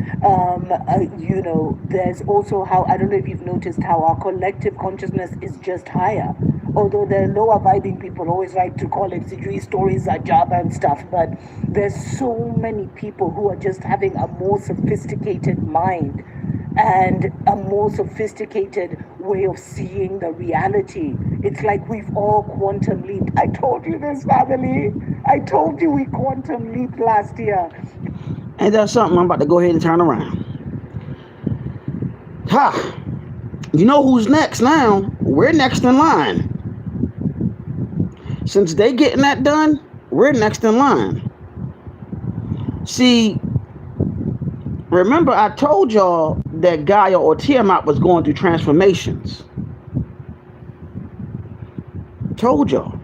There's also how, I don't know if you've noticed how our collective consciousness is just higher. Although the lower vibing people always like to call it Sijui stories, Java and stuff, but there's so many people who are just having a more sophisticated mind and a more sophisticated way of seeing the reality. It's like we've all quantum leaped. I told you this, family. I told you we quantum leaped last year. And that's something I'm about to go ahead and turn around. Ha! You know who's next now? We're next in line. Since they getting that done, we're next in line. See, remember I told y'all that Gaia or Tiamat was going through transformations. Told y'all.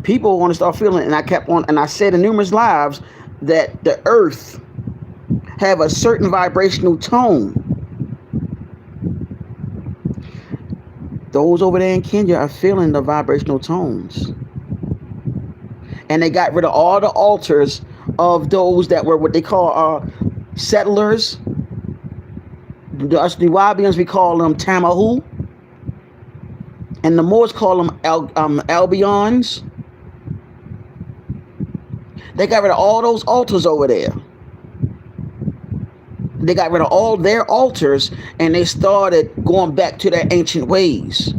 People want to start feeling it, and I kept on, and I said in numerous lives that the earth have a certain vibrational tone. Those over there in Kenya are feeling the vibrational tones. And they got rid of all the altars of those that were what they call settlers. Us Nubians, we call them Tamahu. And the Moors call them Albions. They got rid of all those altars over there. They got rid of all their altars and they started going back to their ancient ways.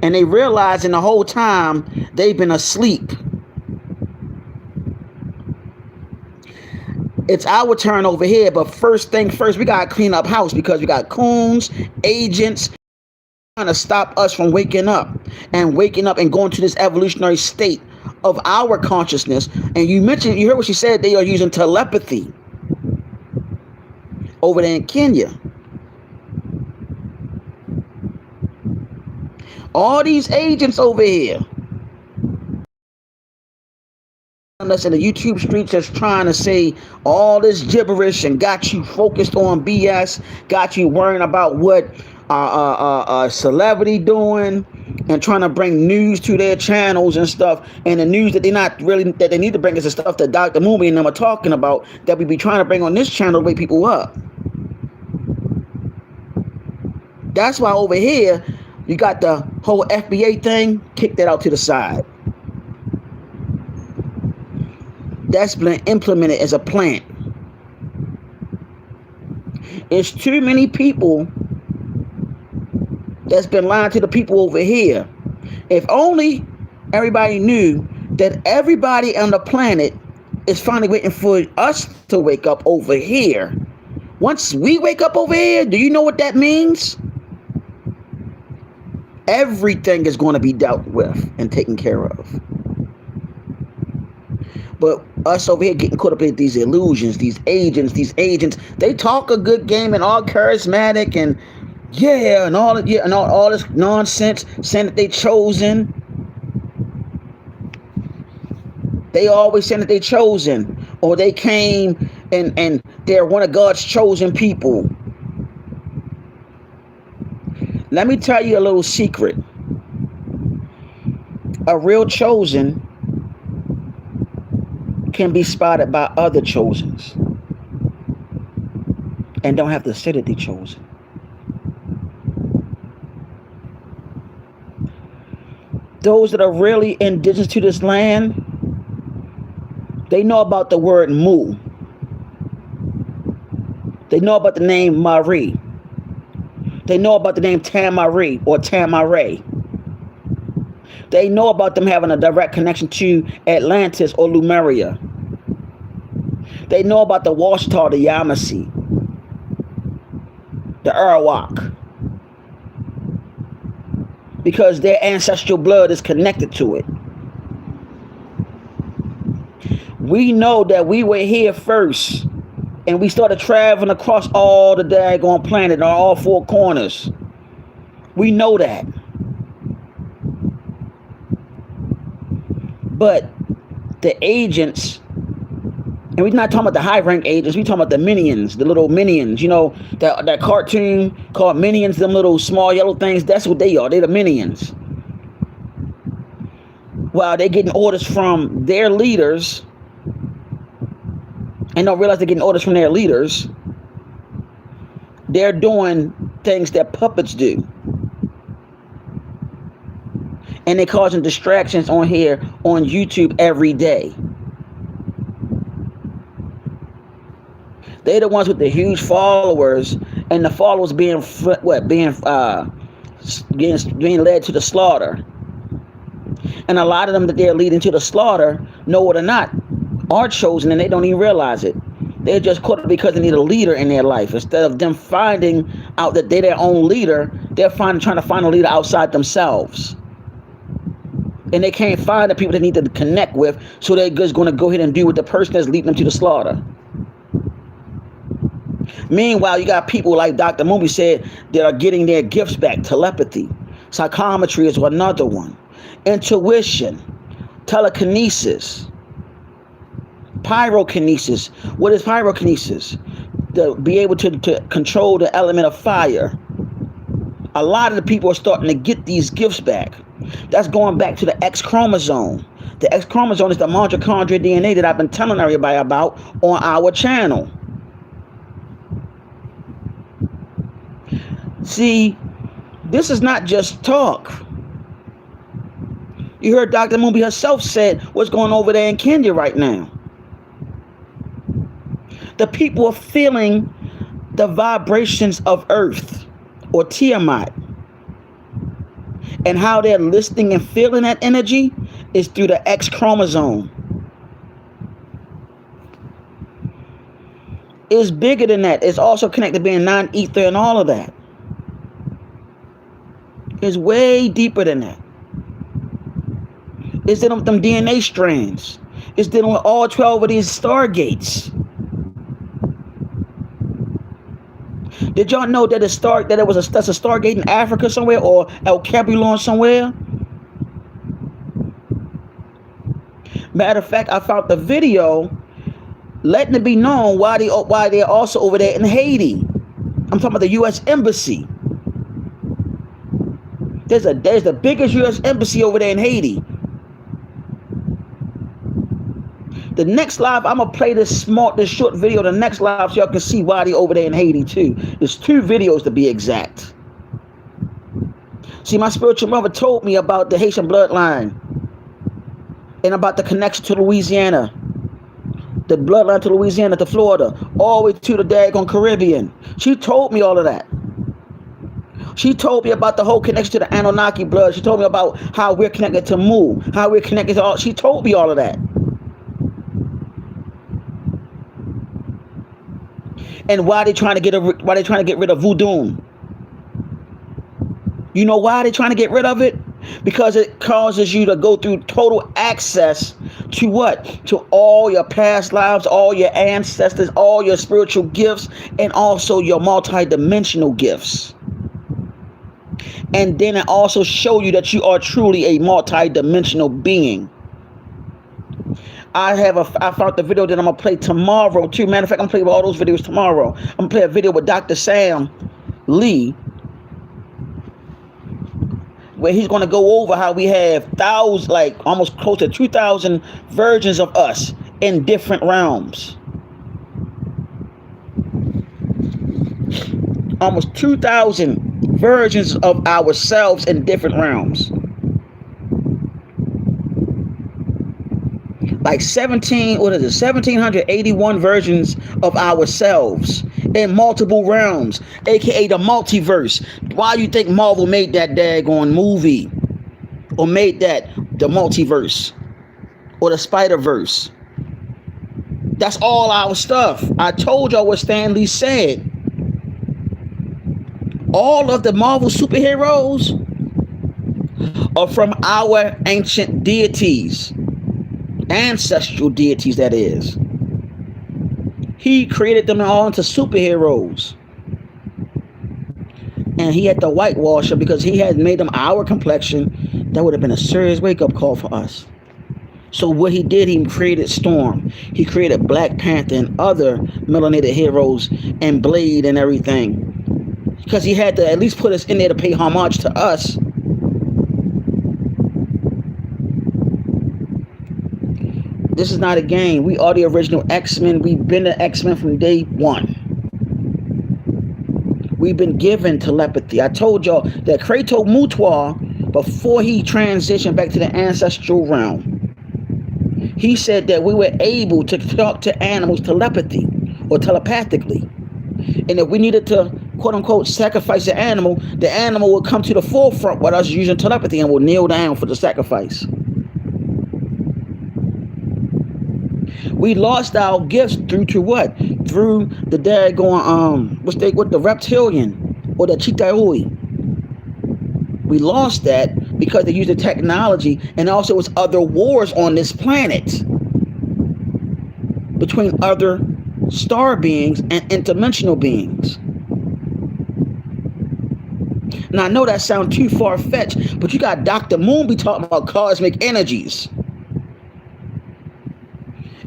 And they realized in the whole time they've been asleep. It's our turn over here, but first thing first, we got to clean up house because we got coons, agents trying to stop us from waking up and going to this evolutionary state of our consciousness. And you heard what she said, they are using telepathy over there in Kenya. All these agents over here. Us in the YouTube streets just trying to say all this gibberish and got you focused on BS, got you worrying about what a celebrity doing and trying to bring news to their channels and stuff. And the news that that they need to bring is the stuff that Dr. Mumi and them are talking about that we be trying to bring on this channel to wake people up. That's why over here you got the whole FBA thing, kick that out to the side. That's been implemented as a plan. It's too many people that's been lying to the people over here. If only everybody knew that everybody on the planet is finally waiting for us to wake up over here. Once we wake up over here, do you know what that means? Everything is going to be dealt with and taken care of. But us over here getting caught up in these illusions, these agents, they talk a good game and all charismatic and all this nonsense, saying that they chosen. They always saying that they chosen, or they came and they're one of God's chosen people. Let me tell you a little secret. A real chosen can be spotted by other chosens and don't have to say that they chosen. Those that are really indigenous to this land, they know about the word Mu. They know about the name Marie. They know about the name Tamari or Tamare. They know about them having a direct connection to Atlantis or Lemuria. They know about the Washita, the Yamasee, the Arawak, because their ancestral blood is connected to it. We know that we were here first And we started traveling across all the daggone planet, on all four corners. We know that. But the agents, and we're not talking about the high rank agents, we're talking about the minions, the little minions, you know, that cartoon called Minions, them little small yellow things, that's what they are. They're the minions. While they're getting orders from their leaders and don't realize they're getting orders from their leaders, they're doing things that puppets do. And they're causing distractions on here on YouTube every day. They're the ones with the huge followers, and the followers being led to the slaughter. And a lot of them that they're leading to the slaughter, know it or not, are chosen, and they don't even realize it. They're just caught because they need a leader in their life. Instead of them finding out that they're their own leader, they're trying to find a leader outside themselves. And they can't find the people they need to connect with, so they're just going to go ahead and do with the person that's leading them to the slaughter. Meanwhile, you got people like Dr. Mumbi said that are getting their gifts back. Telepathy, psychometry is another one. Intuition, telekinesis, pyrokinesis. What is pyrokinesis? To be able to control the element of fire. A lot of the people are starting to get these gifts back. That's going back to the X chromosome. The X chromosome is the mitochondrial DNA that I've been telling everybody about on our channel. See, this is not just talk. You heard Dr. Mumbi herself said what's going on over there in Kenya right now. The people are feeling the vibrations of Earth, or Tiamat. And how they're listening and feeling that energy is through the X chromosome. It's bigger than that. It's also connected to being non-ether and all of that. It's way deeper than that. It's dealing with them DNA strands. It's dealing with all 12 of these stargates. Did y'all know that that's a Stargate in Africa somewhere, or El Cabulon somewhere? Matter of fact, I found the video letting it be known why they're also over there in Haiti. I'm talking about the U.S. Embassy. There's the biggest U.S. Embassy over there in Haiti. The next live, I'm gonna play this short video. The next live, so y'all can see why they over there in Haiti too. There's 2 videos to be exact. See, my spiritual mother told me about the Haitian bloodline and about the connection to Louisiana, the bloodline to Louisiana, to Florida, all the way to the daggone Caribbean. She told me all of that. She told me about the whole connection to the Anunnaki blood. She told me about how we're connected to Mu, how we're connected to all. She told me all of that. And why they trying to get rid of voodoo? You know why they trying to get rid of it? Because it causes you to go through total access to what? To all your past lives, all your ancestors, all your spiritual gifts, and also your multi-dimensional gifts. And then it also show you that you are truly a multi-dimensional being. I found the video that I'm gonna play tomorrow too. Matter of fact, I'm gonna play all those videos tomorrow. I'm gonna play a video with Dr. Sam Lee, where he's gonna go over how we have thousands, like almost close to 2,000 versions of us in different realms. Almost 2,000 versions of ourselves in different realms. Like 1,781 versions of ourselves in multiple realms, aka the multiverse. Why do you think Marvel made that daggone movie, or made the multiverse, or the Spider-Verse? That's all our stuff. I told y'all what Stan Lee said. All of the Marvel superheroes are from our ancient deities. Ancestral deities, that is. He created them all into superheroes. And he had to whitewash them because he had made them our complexion. That would have been a serious wake-up call for us. So what he did, he created Storm. He created Black Panther and other melanated heroes and Blade and everything. Because he had to at least put us in there to pay homage to us. This is not a game. We are the original X-Men. We've been the X-Men from day one. We've been given telepathy. I told y'all that Kratos Mutwa, before he transitioned back to the ancestral realm, he said that we were able to talk to animals telepathy or telepathically. And if we needed to, quote unquote, sacrifice the animal would come to the forefront with us using telepathy and will kneel down for the sacrifice. We lost our gifts through to what? Through the daggone, with the reptilian or the Chitauri. We lost that because they used the technology, and also it's other wars on this planet between other star beings and interdimensional beings. Now I know that sounds too far-fetched, but you got Dr. Moon be talking about cosmic energies.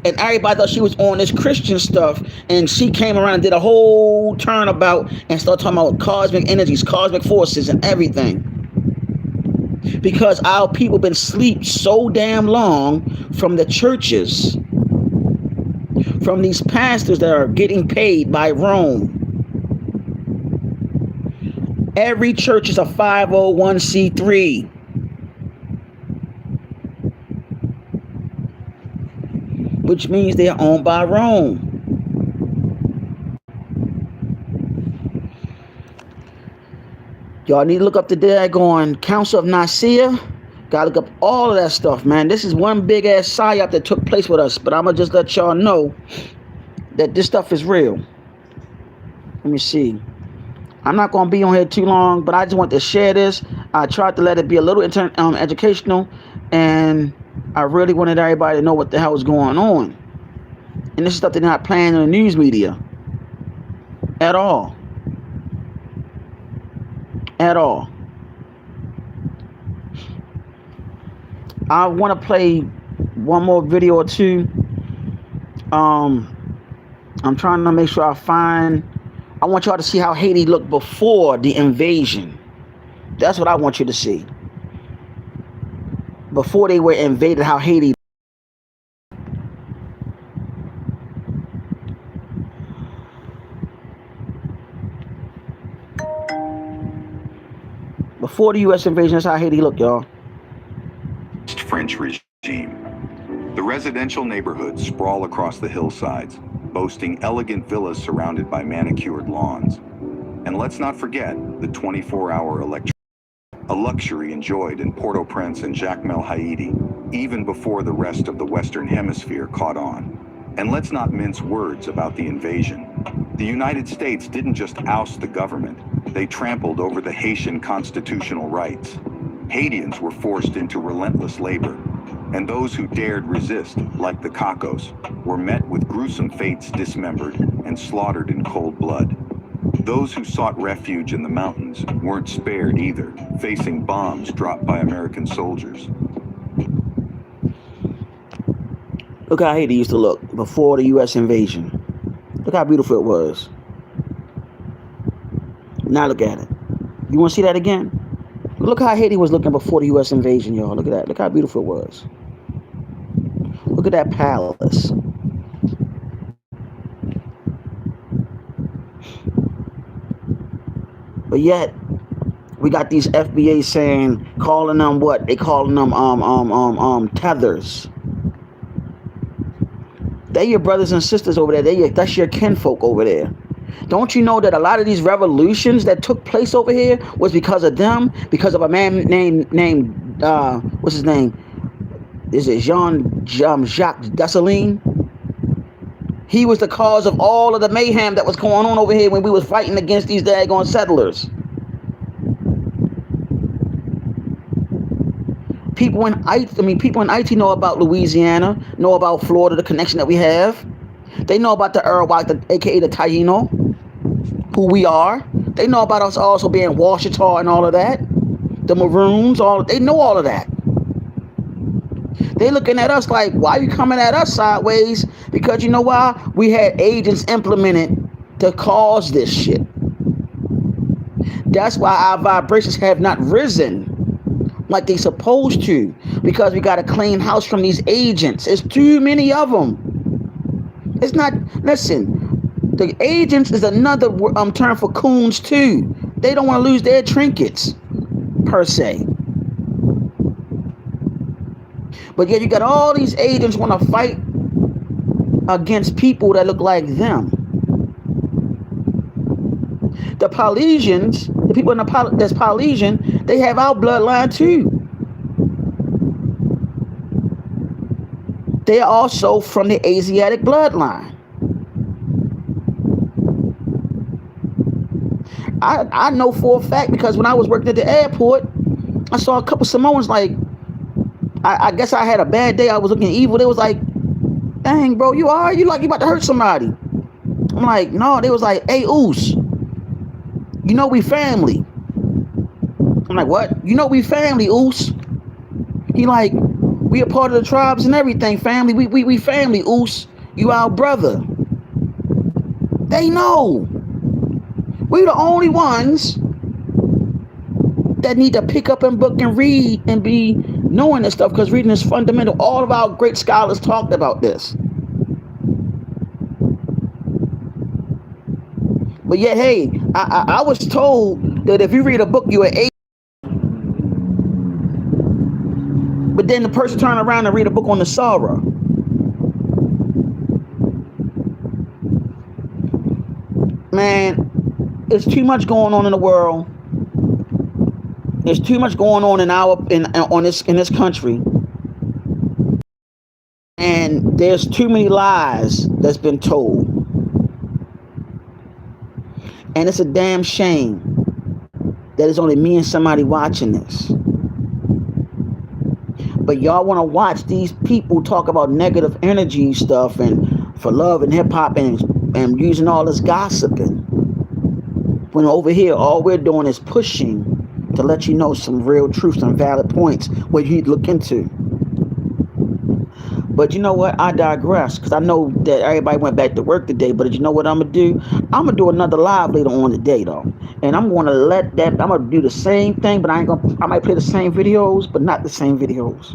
And everybody thought she was on this Christian stuff, and she came around and did a whole turnabout and started talking about cosmic energies, cosmic forces, and everything. Because our people been asleep so damn long from the churches, from these pastors that are getting paid by Rome. Every church is a 501c3. Which means they are owned by Rome. Y'all need to look up the daggone Council of Nicaea. Gotta look up all of that stuff, man. This is one big ass psyop that took place with us. But I'm gonna just let y'all know that this stuff is real. Let me see. I'm not gonna be on here too long, but I just want to share this. I tried to let it be a little educational, and I really wanted everybody to know what the hell is going on. And this is stuff they're not playing in the news media. At all. At all. I want to play one more video or two. I'm trying to make sure I want y'all to see how Haiti looked before the invasion. That's what I want you to see. Before they were invaded, how Haiti. Before the U.S. invasion, that's how Haiti looked, y'all. French regime. The residential neighborhoods sprawl across the hillsides, boasting elegant villas surrounded by manicured lawns. And let's not forget the 24-hour electricity, a luxury enjoyed in Port-au-Prince and Jacmel, Haiti, even before the rest of the Western Hemisphere caught on. And let's not mince words about the invasion. The United States didn't just oust the government, they trampled over the Haitian constitutional rights. Haitians were forced into relentless labor, and those who dared resist, like the Cacos, were met with gruesome fates, dismembered and slaughtered in cold blood. Those who sought refuge in the mountains weren't spared either, facing bombs dropped by American soldiers. Look how Haiti used to look before the U.S. invasion. Look how beautiful it was. Now look at it. You want to see that again? Look how Haiti was looking before the U.S. invasion, y'all. Look at that. Look how beautiful it was. Look at that palace. But yet, we got these FBA saying, calling them what? They calling them tethers. They're your brothers and sisters over there. That's your kinfolk over there. Don't you know that a lot of these revolutions that took place over here was because of them? Because of a man named what's his name? Is it Jean-Jacques Dessalines? He was the cause of all of the mayhem that was going on over here when we was fighting against these daggone settlers. People in IT know about Louisiana, know about Florida, the connection that we have. They know about the Arawak, aka the Taino, who we are. They know about us also being Washita and all of that. The Maroons, they know all of that. They looking at us like, why are you coming at us sideways? Because you know why? We had agents implemented to cause this shit. That's why our vibrations have not risen like they supposed to, because we got to clean house from these agents. There's too many of them. It's not, listen, the agents is another term for coons too. They don't want to lose their trinkets, per se. But yet you got all these agents want to fight against people that look like them. The Polynesians, the people in that's Polynesian, they have our bloodline too. They are also from the Asiatic bloodline. I know for a fact, because when I was working at the airport, I saw a couple Samoans like, I guess I had a bad day. I was looking evil. They was like, dang, bro, you all right? You like you about to hurt somebody. I'm like, no. They was like, hey, Oos, you know we family. I'm like, what? You know we family, Oos. He like, we a part of the tribes and everything, family. We family, Oos. You our brother. They know. We the only ones that need to pick up and book and read and be knowing this stuff, because reading is fundamental. All of our great scholars talked about this. But yet, hey, I was told that if you read a book, you're an 8. But then the person turned around and read a book on the Sara. Man, there's too much going on in the world. There's too much going on in this country. And there's too many lies that's been told. And it's a damn shame that it's only me and somebody watching this. But y'all want to watch these people talk about negative energy stuff and for love and hip hop and using all this gossiping. When over here, all we're doing is pushing to let you know some real truth, some valid points where you need to look into. But you know what? I digress, because I know that everybody went back to work today. But you know what I'm going to do? I'm going to do another live later on today, though. And I'm going to I'm going to do the same thing, but I might play the same videos, but not the same videos.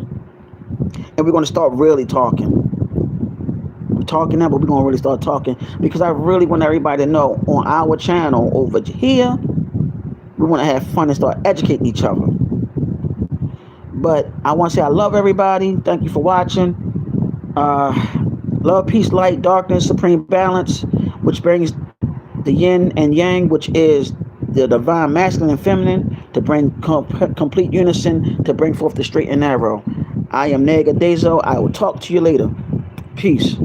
And we're going to start really talking. We're talking now, but we're going to really start talking, because I really want everybody to know on our channel over here, we want to have fun and start educating each other. But I want to say I love everybody. Thank you for watching. Love, peace, light, darkness, supreme balance, which brings the yin and yang, which is the divine masculine and feminine, to bring complete unison, to bring forth the straight and narrow. I am Nega Dezo. I will talk to you later. Peace.